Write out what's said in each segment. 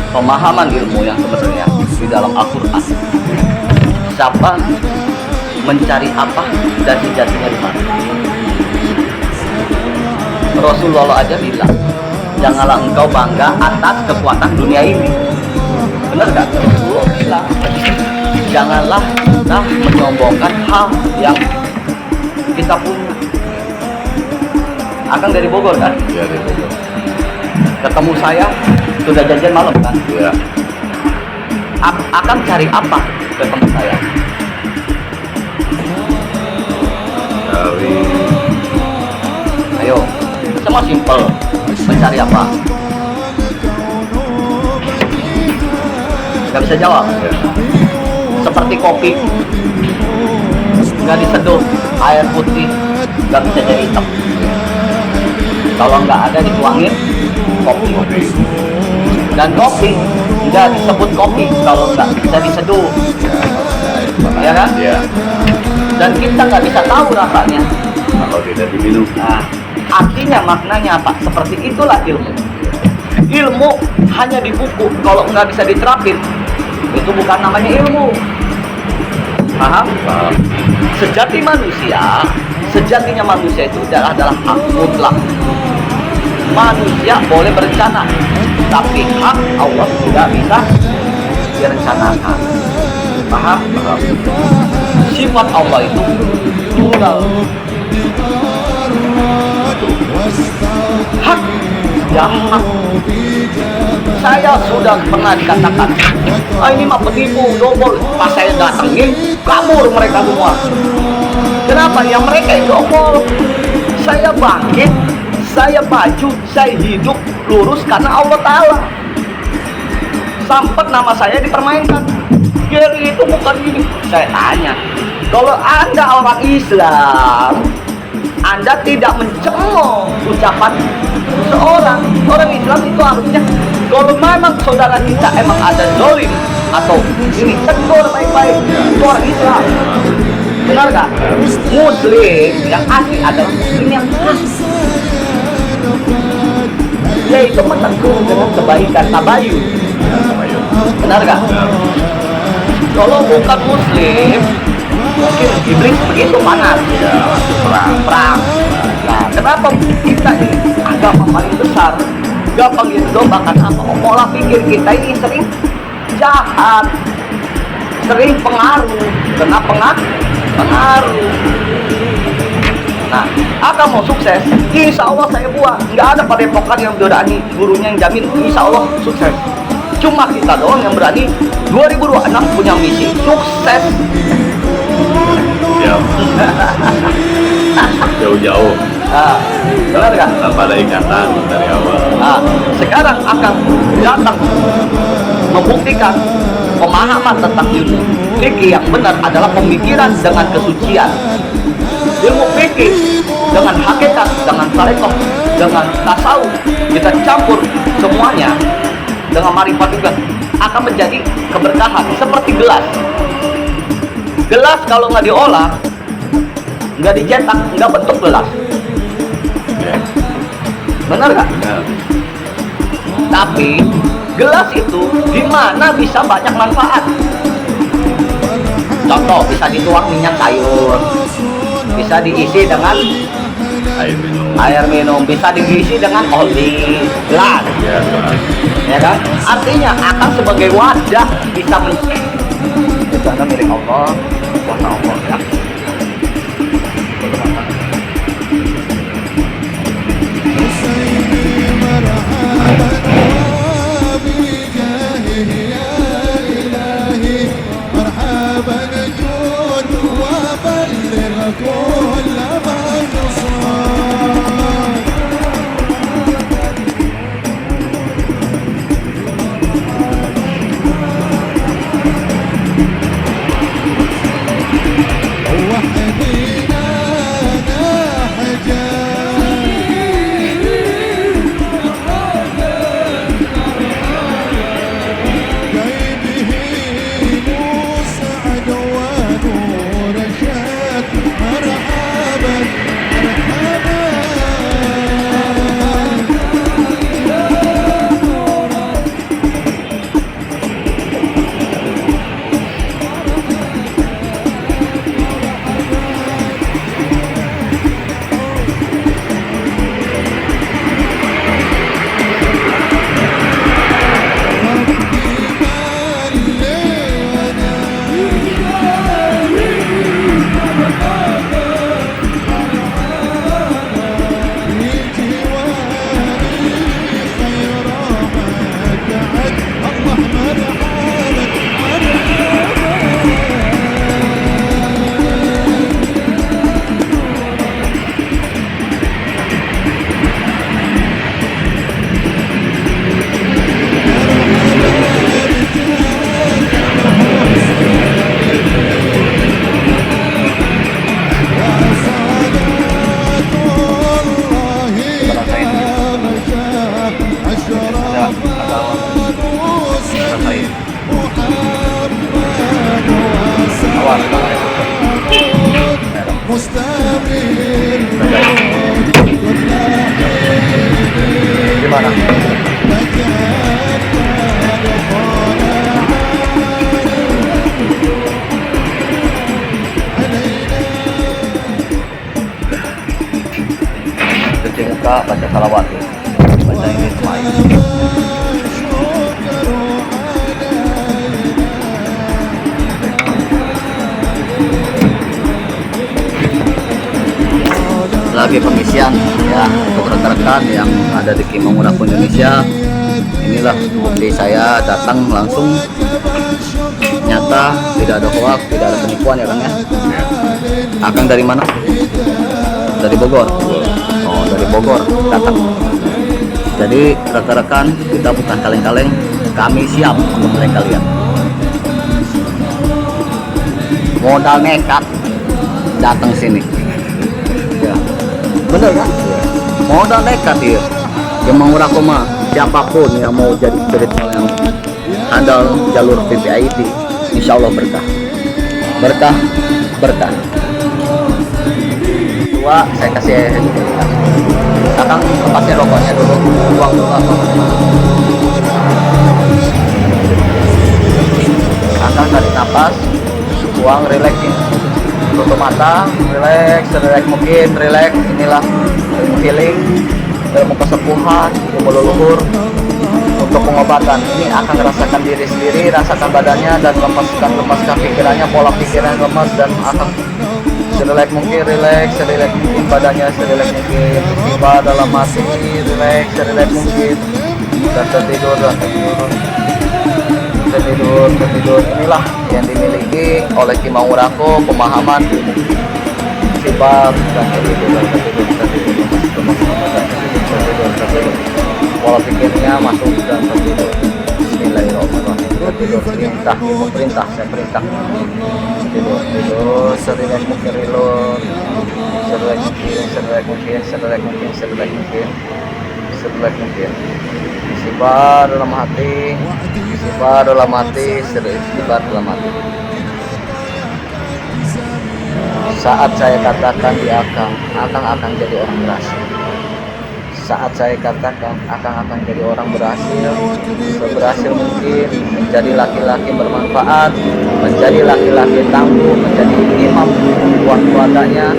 pemahaman ilmu yang sebenarnya di dalam Al-Quran. Siapa mencari apa dan sejatinya di mana? Rasulullah aja bilang, janganlah engkau bangga atas kekuatan dunia ini. Benar gak? Rasulullah bilang, janganlah kita menyombongkan hal yang kita punya. Akang dari Bogor kan? Iya, dari Bogor. Ketemu saya sudah janjian malam kan? Iya. Akang cari apa ketemu saya? Dari Ayo, semua simpel. Mencari apa? Gak bisa jawab. ya. Seperti kopi, nggak diseduh air putih, nggak bisa jadi hitam. Kalau nggak ada dituangin kopi. Dan kopi nggak disebut kopi kalau nggak bisa diseduh, ya kan? Iya. Dan kita nggak bisa tahu rasanya. Kalau tidak diminum. Nah, artinya maknanya apa? Seperti itulah ilmu. Ilmu hanya di buku, kalau nggak bisa diterapin, itu bukan namanya ilmu. Paham? Paham. Sejatinya manusia itu adalah hak mutlak. Manusia boleh berencana, tapi hak Allah tidak bisa direncanakan. Paham? Paham. Sifat Allah itu tunggal. Hak ya hak. Saya sudah pernah dikatakan, ini mah penipu, dobol. Pas saya datengin, kabur mereka semua. Kenapa? Ya mereka yang dobol. Saya bangkit, saya maju, saya hidup lurus karena Allah Ta'ala. Sampai nama saya dipermainkan. Gary itu bukan ini. Saya tanya, kalau Anda orang Islam, Anda tidak mencemooh ucapan seorang orang Islam, itu harusnya kalau memang saudara kita emang ada zolim atau ini, tegur baik-baik. Itu orang Islam. Benar gak? Muslim yang asli adalah Muslim yang khas, yaitu menegur dengan kebaikan, tabayun. Benar gak? Kalau bukan Muslim, mungkin iblis begitu panas, perang. Nah, kenapa kita ini agama paling besar gampang didombakan apa? Pola pikir kita ini sering jahat, sering pengaruh, kena pengaruh. Nah, akan mau sukses, insya Allah saya buat. Nggak ada padepokan yang berani, gurunya yang jamin insya Allah sukses. Cuma kita doang yang berani 2026 punya misi sukses. Ya. Jauh-jauh. Nah, benar kan? Tanpa ada ikatan dari awal. Nah, sekarang akan datang membuktikan pemahaman tentang ilmu fikih yang benar adalah pemikiran dengan kesucian. Ilmu fikih dengan hakikat, dengan tarekat, dengan tasawuf, kita campur semuanya dengan marifat juga akan menjadi keberkahan. Seperti gelas. Gelas kalau nggak diolah, nggak dicetak, nggak bentuk gelas. Ya. Benar nggak? Benar. Tapi gelas itu di mana bisa banyak manfaat. Contoh, bisa dituang minyak sayur, bisa diisi dengan Air minum. bisa diisi dengan oli, gelas, Ya, gelas. ya kan? Artinya akan sebagai wadah bisa itu adalah milik Allah, kuasa Allah, ya. gimana? Cuci muka, baca salawat, baca ini Ismail. Lagi pengisian ya untuk rekan-rekan yang ada di Kimamuraku Indonesia. Inilah bukti saya datang langsung, nyata, tidak ada hoax, tidak ada penipuan ya Kang ya. Akang dari mana? Dari Bogor. Oh, dari Bogor datang. Jadi rekan-rekan, kita bukan kaleng-kaleng, kami siap untuk mereka kalian. Modal nekat datang sini. Ya. Bener kan? Modal nekat dia. Yang mau rakoma siapapun yang mau jadi spiritual yang handal jalur VVIP, insya Allah berkah. Berkah, berkah. Dua, saya kasih Kakang lepasin rokoknya dulu, buang dulu apa. Kakang tarik nafas, buang, relaxin. Tutup mata, relax, relax mungkin, relax. Inilah healing, ilmu kesembuhan, ilmu leluhur untuk pengobatan. Ini akan rasakan diri sendiri, rasakan badannya dan lepaskan pikirannya, pola pikiran lemas dan akan serelax mungkin, relax mungkin badannya, serelax mungkin, tiba dalam hati, relax mungkin, dan tertidur. Inilah yang dimiliki oleh Kimamuraku, pemahaman sifat dan tertidur. Pola pikirnya masuk dan tertidur. Bismillahirrahmanirrahim. Tertidur, perintah, saya perintah. Tidur, serelax mungkin, reload, serelax mungkin. Istighfar dalam hati, istighfar dalam hati. Saat saya katakan di Akang akan jadi orang berhasil. Saat saya katakan Akang akan jadi orang berhasil, seberhasil mungkin, menjadi laki-laki bermanfaat, menjadi laki-laki tangguh, menjadi imam buat keluarganya,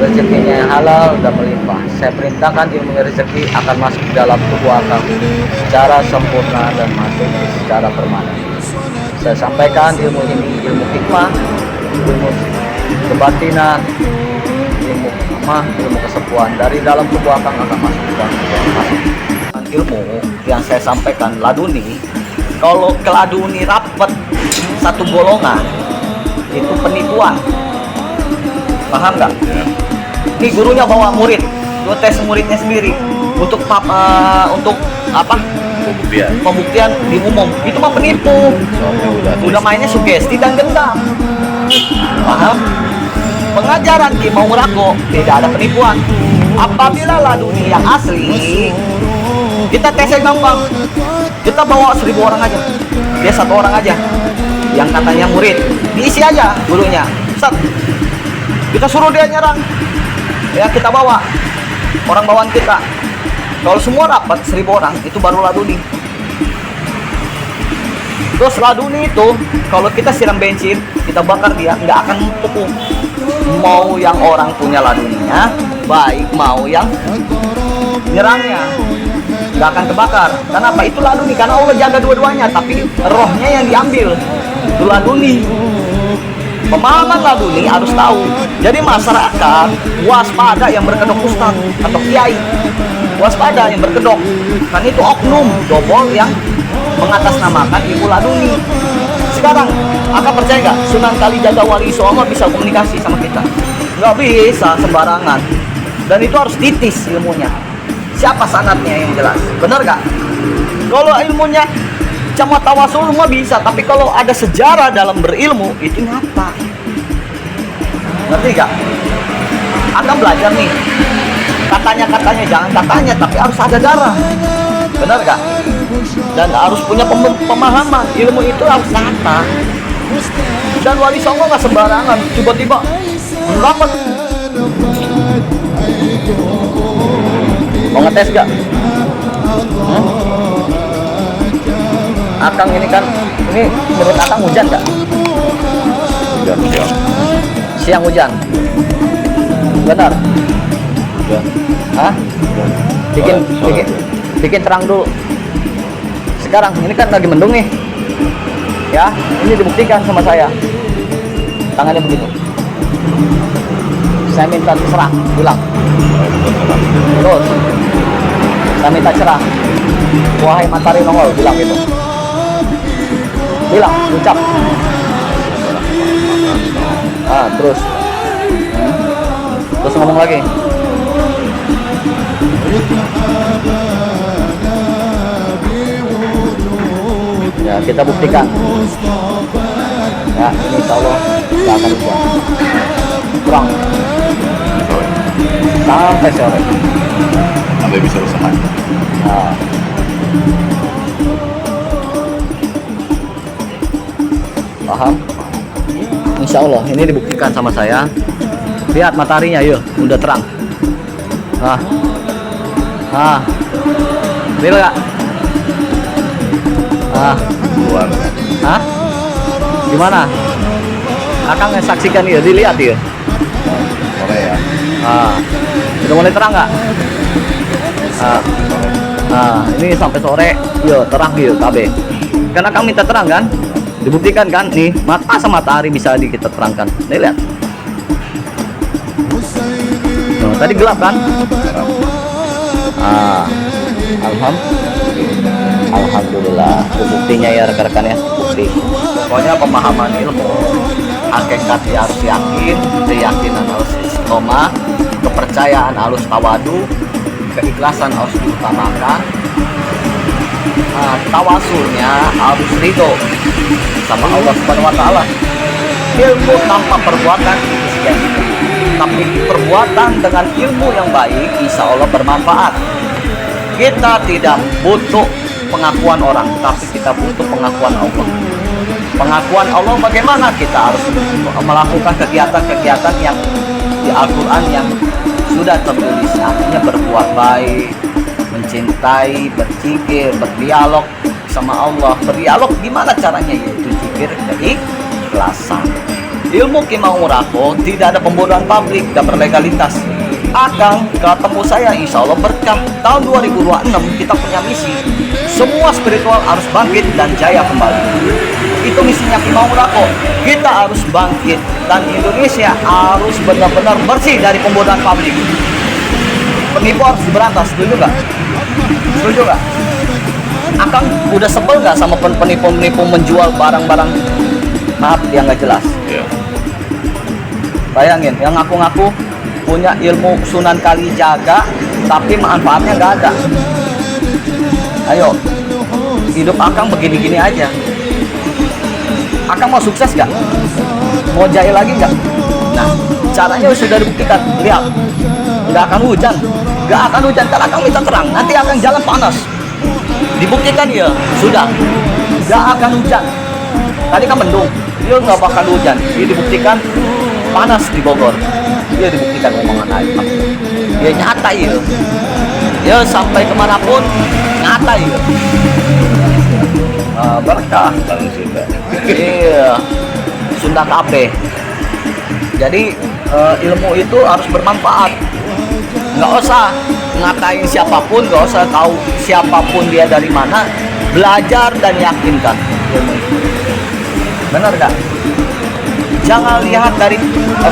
rezekinya yang halal dan melimpah. Saya perintahkan ilmu rezeki akan masuk dalam tubuh Akang secara sempurna dan masuk secara permanen. Saya sampaikan ilmu ini, ilmu hikmah, ilmu kebatinan, ilmu kesembuhan dari dalam tubuh Akang akan masuk dan masuk. Ilmu yang saya sampaikan laduni, kalau ke laduni rapat satu golongan itu penipuan, paham nggak? Ini gurunya bawa murid, tes muridnya sendiri untuk apa? Pembuktian di umum. Itu mah penipu. Udah mainnya sugesti dan gendam. Paham? Pengajaran Kimamuraku tidak ada penipuan. Apabila laduni yang asli, kita tesnya gampang. Kita bawa 1000 orang aja, dia 1 orang aja yang katanya murid, diisi aja gurunya. Kita suruh dia nyerang. Ya, kita bawa orang bawaan kita. Kalau semua rapat 1000 orang, itu baru laduni. Terus laduni itu kalau kita siram bensin, kita bakar dia, nggak akan pupuk. Mau yang orang punya laduninya baik, mau yang nyerangnya nggak akan kebakar. Kenapa? Itu laduni, karena Allah jaga dua-duanya, tapi rohnya yang diambil. Itu laduni. Pemahaman laduni harus tahu. Jadi masyarakat waspada yang berkedok ustaz atau kiai, waspada yang berkedok, kan itu oknum dobol yang mengatasnamakan ilmu laduni. Sekarang akan percaya nggak Sunan Kalijaga Wali Songo bisa komunikasi sama kita? Nggak bisa sembarangan, dan itu harus titis ilmunya. Siapa sanadnya yang jelas, benar nggak? Kalau ilmunya cuma tawasul semua bisa, tapi kalau ada sejarah dalam berilmu itu nyata. Ngerti gak? Akan belajar nih, katanya jangan katanya, tapi harus ada darah, benar gak? Dan harus punya pemahaman, ilmu itu harus nyata. Dan Wali Songo nggak sembarangan, tiba-tiba rapat. Mau ngetes gak? Akang ini kan, ini menurut Akang hujan nggak? Hujan, hujan. Siang hujan. Benar? Hujan. Hah? Bikin, Sore, sore. bikin terang dulu. Sekarang ini kan lagi mendung nih. Ya, ini dibuktikan sama saya. Tangannya begitu. Saya minta cerah, bilang. Terus, saya minta cerah. Wahai matahari nongol, bilang gitu. Bilang, ucap. Terus. Terus ngomong lagi. Ya, kita buktikan. Ya, ini insya Allah tidak akan hujan. Kurang Sore. sampai sore. Sampai bisa usaha. Nah. Paham? Insya Allah ini dibuktikan sama saya. Lihat mataharinya, yuk, udah terang. Real gak? Keluar. Hah? Gimana? Akang saksikan ya, dilihat ya. Sore ya. Udah mulai terang nggak? Ini sampai sore, yo terang yo KB. Kan Akang minta terang kan? Dibuktikan kan? Nih, masa matahari bisa kita terangkan. Nih lihat. Tadi gelap kan? Alhamdulillah. Itu buktinya ya rekan-rekan ya. Bukti. Pokoknya pemahaman ilmu, hakikat harus yakin, keyakinan harus istiqomah, kepercayaan harus tawadu, keikhlasan harus diutamakan, tawasulnya harus ridho sama Allah Subhanahu wa taala. Ilmu tanpa perbuatan sia-sia. Tapi perbuatan dengan ilmu yang baik insya Allah bermanfaat. Kita tidak butuh pengakuan orang, tapi kita butuh pengakuan Allah. Pengakuan Allah bagaimana? Kita harus melakukan kegiatan-kegiatan yang di Al-Quran yang sudah tertulis, artinya berbuat baik, mencintai, berzikir, berdialog sama Allah. Berdialog gimana caranya? Yaitu zikir, keikhlasan. Ilmu Kimau Murako tidak ada pembodohan publik dan berlegalitas. Akang ketemu saya insya Allah berkah. Tahun 2026 kita punya misi, semua spiritual harus bangkit dan jaya kembali. Itu misinya Kimau Murako. Kita harus bangkit dan Indonesia harus benar-benar bersih dari pembodohan publik. Penipu harus diberantas. Setuju gak? Setuju gak? Akang udah sebel gak sama penipu-penipu menjual barang-barang maaf yang gak jelas? Iya. Bayangin, yang ngaku-ngaku punya ilmu Sunan Kalijaga tapi manfaatnya nggak ada. Ayo, hidup Akang begini-gini aja. Akang mau sukses nggak? Mau jaya lagi nggak? Nah, caranya sudah dibuktikan. Lihat, nggak akan hujan, nggak akan hujan. Kalau Akang minta terang, nanti akan jalan panas. Dibuktikan ya, sudah, nggak akan hujan. Tadi kan mendung, dia nggak bakal hujan. Dia dibuktikan panas di Bogor. Dia dibuktikan omongan Aib. Dia nyata ya. Dia sampai kemanapun nyata ya. Berkah. Barang Sunda. Iya. Sunda Kape. Jadi ilmu itu harus bermanfaat. Nggak usah ngatain siapapun, nggak usah tahu siapapun dia dari mana. Belajar dan yakinkan. Benar nggak? Jangan lihat dari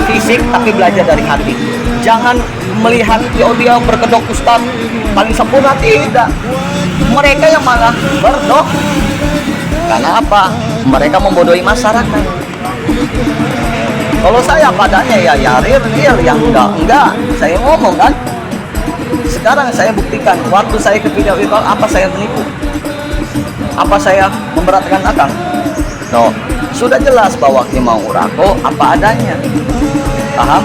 fisik, tapi belajar dari hati. Jangan melihat dia berkedok ustaz paling sempurna, tidak. Mereka yang malah berdok. Karena apa? Mereka membodohi masyarakat. Kalau saya padanya ya real, yang enggak. Saya ngomong kan. Sekarang saya buktikan. Waktu saya ke video itu, apa saya menipu? Apa saya memberatkan Akang? No. Sudah jelas bahwa Kimau Murako apa adanya. Paham?